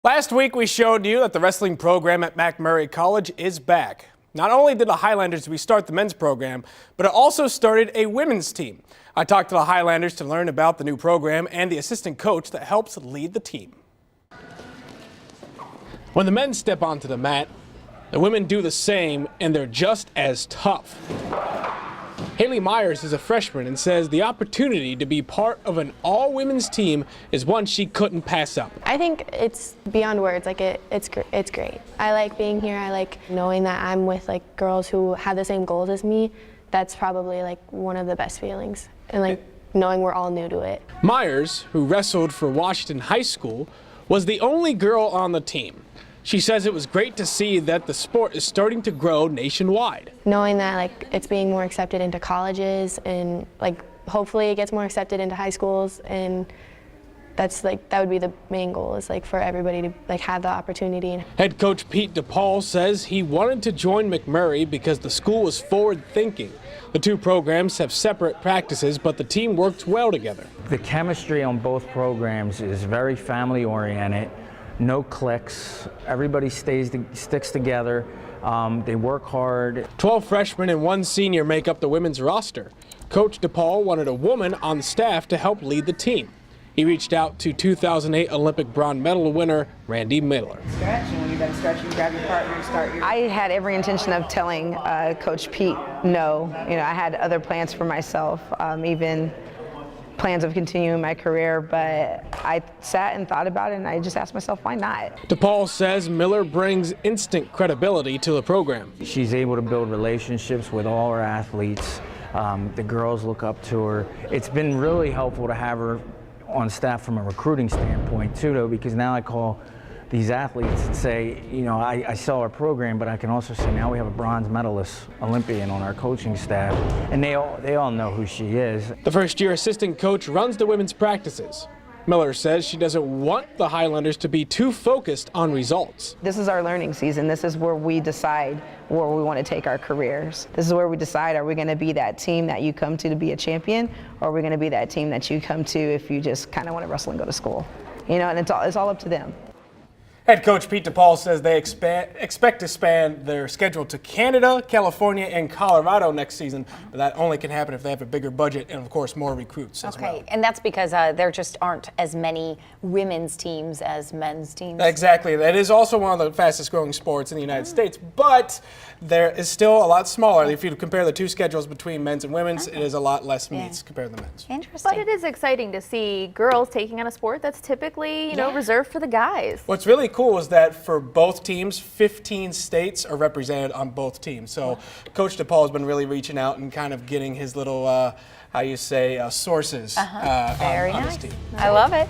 Last week we showed you that the wrestling program at MacMurray College is back. Not only did the Highlanders restart the men's program, but it also started a women's team. I talked to the Highlanders to learn about the new program and the assistant coach that helps lead the team. When the men step onto the mat, the women do the same, and they're just as tough. Haley Myers is a freshman and says the opportunity to be part of an all-women's team is one she couldn't pass up. I think it's beyond words. It's great. I like being here. I like knowing that I'm with girls who have the same goals as me. That's probably one of the best feelings, and knowing we're all new to it. Myers, who wrestled for Washington High School, was the only girl on the team. She says it was great to see that the sport is starting to grow nationwide. Knowing that it's being more accepted into colleges, and hopefully it gets more accepted into high schools, and that's that would be the main goal, is for everybody to have the opportunity. Head coach Pete DePaul says he wanted to join MacMurray because the school was forward thinking. The two programs have separate practices, but the team works well together. The chemistry on both programs is very family oriented. No cliques. Everybody sticks together. They work hard. 12 freshmen and 1 senior make up the women's roster. Coach DePaul wanted a woman on staff to help lead the team. He reached out to 2008 Olympic bronze medal winner Randy Miller. Stretch, and when you're done stretching, grab your partner and start your... I had every intention of telling Coach Pete no. I had other plans for myself, even plans of continuing my career, but I sat and thought about it, and I just asked myself, why not? DePaul says Miller brings instant credibility to the program. She's able to build relationships with all her athletes. The girls look up to her. It's been really helpful to have her on staff from a recruiting standpoint too, though, because now I call these athletes and say, I saw our program, but I can also say now we have a bronze medalist Olympian on our coaching staff, and they all know who she is. The first-year assistant coach runs the women's practices. Miller says she doesn't want the Highlanders to be too focused on results. This is our learning season. This is where we decide where we want to take our careers. This is where we decide, are we going to be that team that you come to be a champion, or are we going to be that team that you come to if you just kind of want to wrestle and go to school? And it's all up to them. Head coach Pete DePaul says they expect to span their schedule to Canada, California, and Colorado next season, but that only can happen if they have a bigger budget and, of course, more recruits as well. Okay, and that's because there just aren't as many women's teams as men's teams. Exactly. That is also one of the fastest growing sports in the United States, but there is still a lot smaller. If you compare the two schedules between men's and women's, it is a lot less meets compared to the men's. Interesting. But it is exciting to see girls taking on a sport that's typically, reserved for the guys. What's really cool is that for both teams, 15 states are represented on both teams. So Coach DePaul has been really reaching out and kind of getting his little, sources Very on nice. this team. I love it.